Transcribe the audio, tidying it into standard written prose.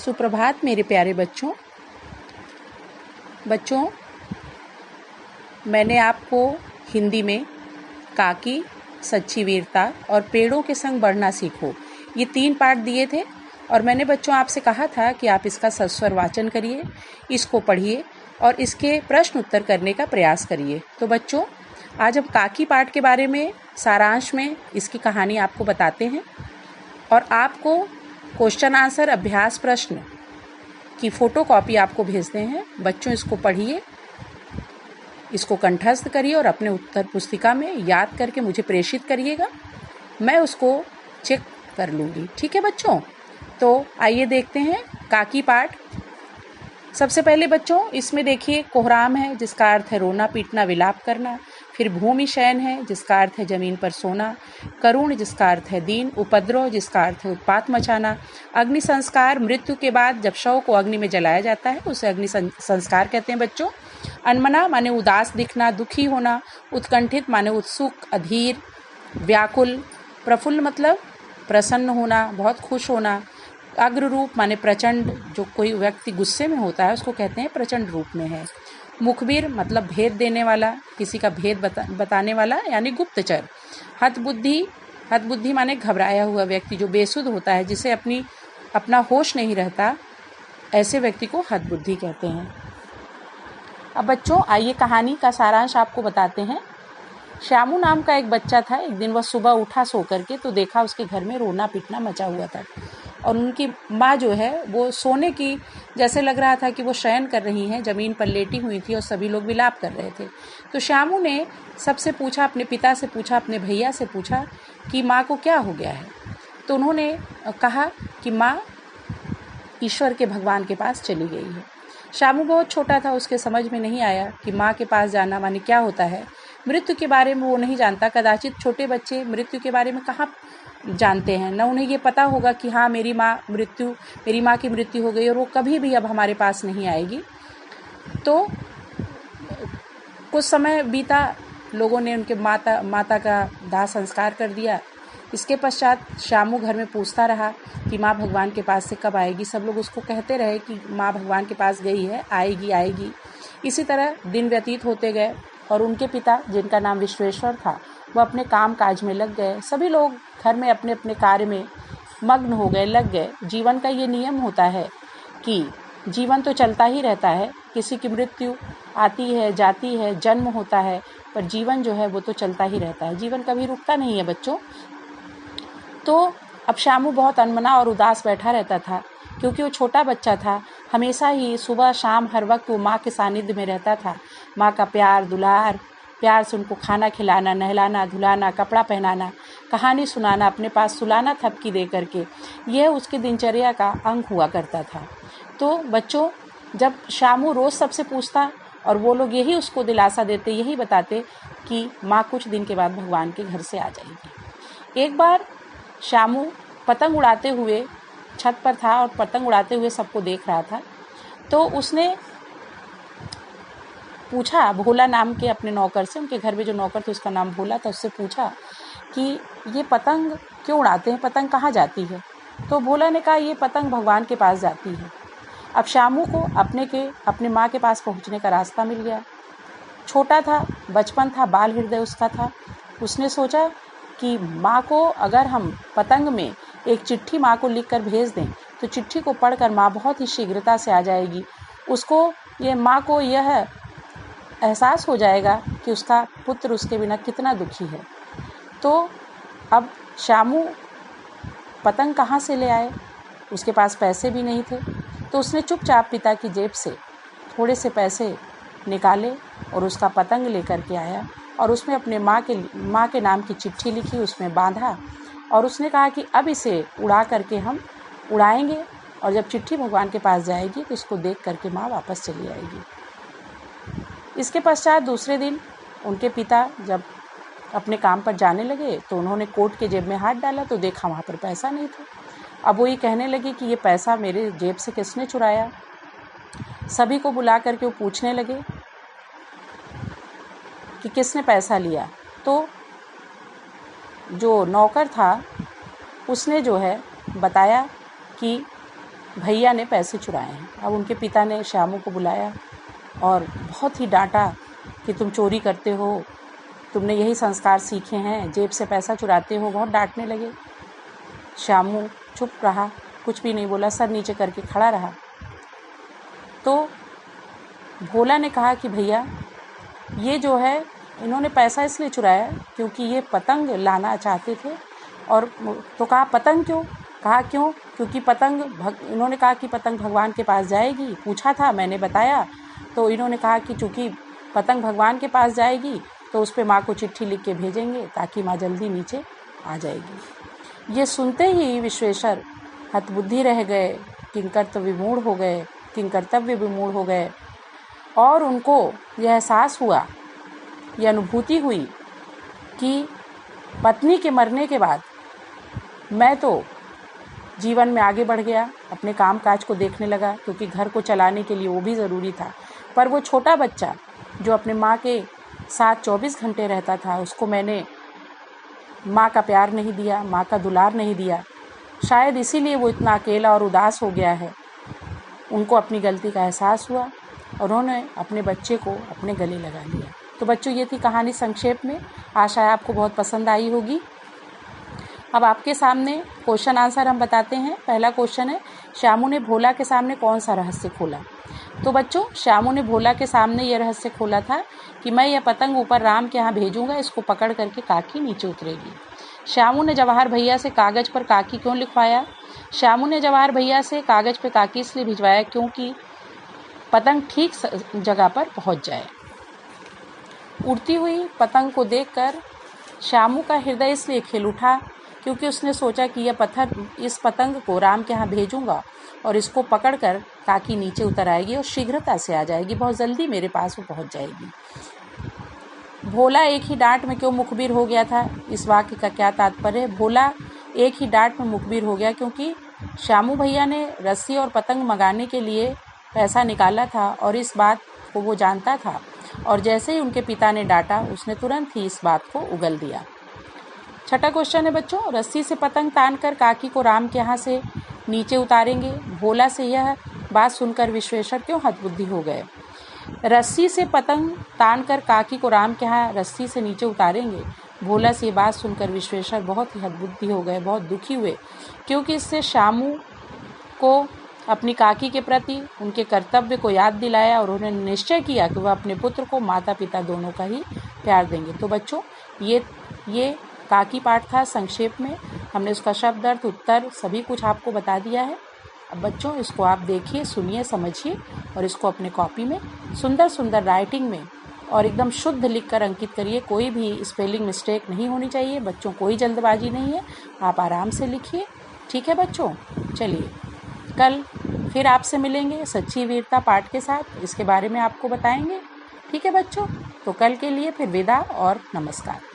सुप्रभात मेरे प्यारे बच्चों। मैंने आपको हिंदी में काकी, सच्ची वीरता और पेड़ों के संग बढ़ना सीखो ये 3 पाठ दिए थे और मैंने बच्चों आपसे कहा था कि आप इसका सस्वर वाचन करिए, इसको पढ़िए और इसके प्रश्न उत्तर करने का प्रयास करिए। तो बच्चों, आज हम काकी पाठ के बारे में सारांश में इसकी कहानी आपको बताते हैं और आपको क्वेश्चन आंसर अभ्यास प्रश्न की फ़ोटोकॉपी आपको भेजते हैं। बच्चों, इसको पढ़िए, इसको कंठस्थ करिए और अपने उत्तर पुस्तिका में याद करके मुझे प्रेषित करिएगा। मैं उसको चेक कर लूँगी, ठीक है बच्चों। तो आइए देखते हैं काकी पाठ। सबसे पहले बच्चों, इसमें देखिए कोहराम है जिसका अर्थ है रोना पीटना विलाप करना। फिर भूमि शयन है जिसका अर्थ है जमीन पर सोना। करुण जिसका अर्थ है दीन। उपद्रव जिसका अर्थ है उत्पात मचाना। अग्नि संस्कार, मृत्यु के बाद जब शव को अग्नि में जलाया जाता है उसे अग्नि संस्कार कहते हैं बच्चों। अनमना माने उदास दिखना, दुखी होना। उत्कंठित माने उत्सुक, अधीर, व्याकुल। प्रफुल्ल मतलब प्रसन्न होना, बहुत खुश होना। अग्र रूप माने प्रचंड, जो कोई व्यक्ति गुस्से में होता है उसको कहते हैं प्रचंड रूप में है। मुखबिर मतलब भेद देने वाला, किसी का भेद बताने वाला यानी गुप्तचर। हतबुद्धि माने घबराया हुआ व्यक्ति जो बेसुध होता है, जिसे अपना होश नहीं रहता, ऐसे व्यक्ति को हतबुद्धि कहते हैं। अब बच्चों, आइए कहानी का सारांश आपको बताते हैं। श्यामू नाम का एक बच्चा था। एक दिन वह सुबह उठा सो करके तो देखा उसके घर में रोना पीटना मचा हुआ था और उनकी माँ जो है वो सोने की, जैसे लग रहा था कि वो शयन कर रही हैं, ज़मीन पर लेटी हुई थी और सभी लोग विलाप कर रहे थे। तो श्यामू ने सबसे पूछा, अपने पिता से पूछा, अपने भैया से पूछा कि माँ को क्या हो गया है। तो उन्होंने कहा कि माँ ईश्वर के भगवान के पास चली गई है। श्यामू बहुत छोटा था, उसके समझ में नहीं आया कि माँ के पास जाना माने क्या होता है। मृत्यु के बारे में वो नहीं जानता। कदाचित छोटे बच्चे मृत्यु के बारे में कहाँ जानते हैं, न उन्हें ये पता होगा कि हाँ मेरी माँ की मृत्यु हो गई और वो कभी भी अब हमारे पास नहीं आएगी। तो कुछ समय बीता, लोगों ने उनके माता का दाह संस्कार कर दिया। इसके पश्चात श्यामू घर में पूछता रहा कि माँ भगवान के पास से कब आएगी। सब लोग उसको कहते रहे कि माँ भगवान के पास गई है, आएगी। इसी तरह दिन व्यतीत होते गए और उनके पिता, जिनका नाम विश्वेश्वर था, वो अपने काम काज में लग गए। सभी लोग घर में अपने अपने कार्य में मग्न हो गए, लग गए। जीवन का ये नियम होता है कि जीवन तो चलता ही रहता है। किसी की मृत्यु आती है, जाती है, जन्म होता है, पर जीवन जो है वो तो चलता ही रहता है। जीवन कभी रुकता नहीं है बच्चों। तो अब श्यामू बहुत अनमना और उदास बैठा रहता था, क्योंकि वो छोटा बच्चा था। हमेशा ही सुबह शाम हर वक्त वो माँ के सानिध्य में रहता था। माँ का प्यार दुलार, प्यार से उनको खाना खिलाना, नहलाना धुलाना, कपड़ा पहनाना, कहानी सुनाना, अपने पास सुलाना थपकी दे करके, यह उसके दिनचर्या का अंग हुआ करता था। तो बच्चों, जब श्यामू रोज़ सबसे पूछता और वो लोग यही उसको दिलासा देते, यही बताते कि माँ कुछ दिन के बाद भगवान के घर से आ जाएगी। एक बार श्यामू पतंग उड़ाते हुए छत पर था और पतंग उड़ाते हुए सबको देख रहा था। तो उसने पूछा भोला नाम के अपने नौकर से, उनके घर में जो नौकर थे उसका नाम भोला था, उससे पूछा कि ये पतंग क्यों उड़ाते हैं, पतंग कहाँ जाती है। तो भोला ने कहा ये पतंग भगवान के पास जाती है। अब श्यामू को अपने माँ के पास पहुँचने का रास्ता मिल गया। छोटा था, बचपन था, बाल हृदय उसका था। उसने सोचा कि माँ को अगर हम पतंग में एक चिट्ठी माँ को लिख कर भेज दें तो चिट्ठी को पढ़कर माँ बहुत ही शीघ्रता से आ जाएगी। माँ को यह एहसास हो जाएगा कि उसका पुत्र उसके बिना कितना दुखी है। तो अब श्यामू पतंग कहाँ से ले आए, उसके पास पैसे भी नहीं थे। तो उसने चुपचाप पिता की जेब से थोड़े से पैसे निकाले और उसका पतंग लेकर के आया और उसमें अपने माँ के नाम की चिट्ठी लिखी, उसमें बांधा और उसने कहा कि अब इसे उड़ा करके हम उड़ाएंगे और जब चिट्ठी भगवान के पास जाएगी तो उसको देख करके माँ वापस चली आएगी। इसके पश्चात दूसरे दिन उनके पिता जब अपने काम पर जाने लगे तो उन्होंने कोट के जेब में हाथ डाला तो देखा वहाँ पर पैसा नहीं था। अब वो ये कहने लगे कि ये पैसा मेरे जेब से किसने चुराया। सभी को बुला करके वो पूछने लगे कि किसने पैसा लिया। तो जो नौकर था उसने जो है बताया कि भैया ने पैसे चुराए हैं। अब उनके पिता ने श्यामू को बुलाया और बहुत ही डांटा कि तुम चोरी करते हो, तुमने यही संस्कार सीखे हैं, जेब से पैसा चुराते हो। बहुत डांटने लगे। श्यामू चुप रहा, कुछ भी नहीं बोला, सर नीचे करके खड़ा रहा। तो भोला ने कहा कि भैया ये जो है, इन्होंने पैसा इसलिए चुराया क्योंकि ये पतंग लाना चाहते थे। और तो कहा पतंग क्यों? कहा क्यों, क्योंकि इन्होंने कहा कि पतंग भगवान के पास जाएगी। पूछा था, मैंने बताया, तो इन्होंने कहा कि चूँकि पतंग भगवान के पास जाएगी तो उस पर माँ को चिट्ठी लिख के भेजेंगे ताकि माँ जल्दी नीचे आ जाएगी। ये सुनते ही विश्वेश्वर हतबुद्धि रह गए, किंकर्तव्य विमूढ़ हो गए और उनको यह एहसास हुआ, यह अनुभूति हुई कि पत्नी के मरने के बाद मैं तो जीवन में आगे बढ़ गया, अपने काम काज को देखने लगा, क्योंकि घर को चलाने के लिए वो भी ज़रूरी था। पर वो छोटा बच्चा जो अपने माँ के साथ 24 घंटे रहता था, उसको मैंने माँ का प्यार नहीं दिया, माँ का दुलार नहीं दिया। शायद इसीलिए वो इतना अकेला और उदास हो गया है। उनको अपनी गलती का एहसास हुआ और उन्होंने अपने बच्चे को अपने गले लगा लिया। तो बच्चों, ये थी कहानी संक्षेप में। आशा है आपको बहुत पसंद आई होगी। अब आपके सामने क्वेश्चन आंसर हम बताते हैं। पहला क्वेश्चन है, श्यामू ने भोला के सामने कौन सा रहस्य खोला? तो बच्चों, श्यामू ने भोला के सामने ये रहस्य खोला था कि मैं यह पतंग ऊपर राम के यहाँ भेजूंगा, इसको पकड़ करके काकी नीचे उतरेगी। श्यामू ने जवाहर भैया से कागज़ पर काकी क्यों लिखवाया? श्यामू ने जवाहर भैया से कागज़ पे काकी इसलिए भिजवाया क्योंकि पतंग ठीक जगह पर पहुंच जाए। उड़ती हुई पतंग को देखकर श्यामू का हृदय इसलिए खिल उठा क्योंकि उसने सोचा कि इस पतंग को राम के यहाँ भेजूंगा और इसको पकड़कर काकी नीचे उतर आएगी और शीघ्रता से आ जाएगी, बहुत जल्दी मेरे पास वो पहुंच जाएगी। भोला एक ही डांट में क्यों मुखबिर हो गया था? इस वाक्य का क्या तात्पर्य है? भोला एक ही डांट में मुखबिर हो गया क्योंकि श्यामू भैया ने रस्सी और पतंग मंगाने के लिए पैसा निकाला था और इस बात को वो जानता था, और जैसे ही उनके पिता ने डांटा, उसने तुरंत ही इस बात को उगल दिया। छठा क्वेश्चन है बच्चों, रस्सी से पतंग तानकर काकी को राम के यहाँ से नीचे उतारेंगे। भोला से यह बात सुनकर विश्वेश्वर क्यों हतबुद्धि हो गए? रस्सी से पतंग तानकर काकी को राम के यहाँ रस्सी से नीचे उतारेंगे। भोला से ये बात सुनकर विश्वेश्वर बहुत ही हतबुद्धि हो गए, बहुत दुखी हुए, क्योंकि इससे श्यामू को अपनी काकी के प्रति उनके कर्तव्य को याद दिलाया और उन्होंने निश्चय किया कि वह अपने पुत्र को माता पिता दोनों का ही प्यार देंगे। तो बच्चों, ये काकी पाठ था। संक्षेप में हमने उसका शब्द अर्थ, उत्तर, सभी कुछ आपको बता दिया है। अब बच्चों, इसको आप देखिए, सुनिए, समझिए और इसको अपने कॉपी में सुंदर सुंदर राइटिंग में और एकदम शुद्ध लिखकर अंकित करिए। कोई भी स्पेलिंग मिस्टेक नहीं होनी चाहिए। बच्चों, कोई जल्दबाजी नहीं है, आप आराम से लिखिए। ठीक है बच्चों? चलिए, कल फिर आपसे मिलेंगे सच्ची वीरता पाठ के साथ, इसके बारे में आपको बताएंगे। ठीक है बच्चों? तो कल के लिए फिर विदा और नमस्कार।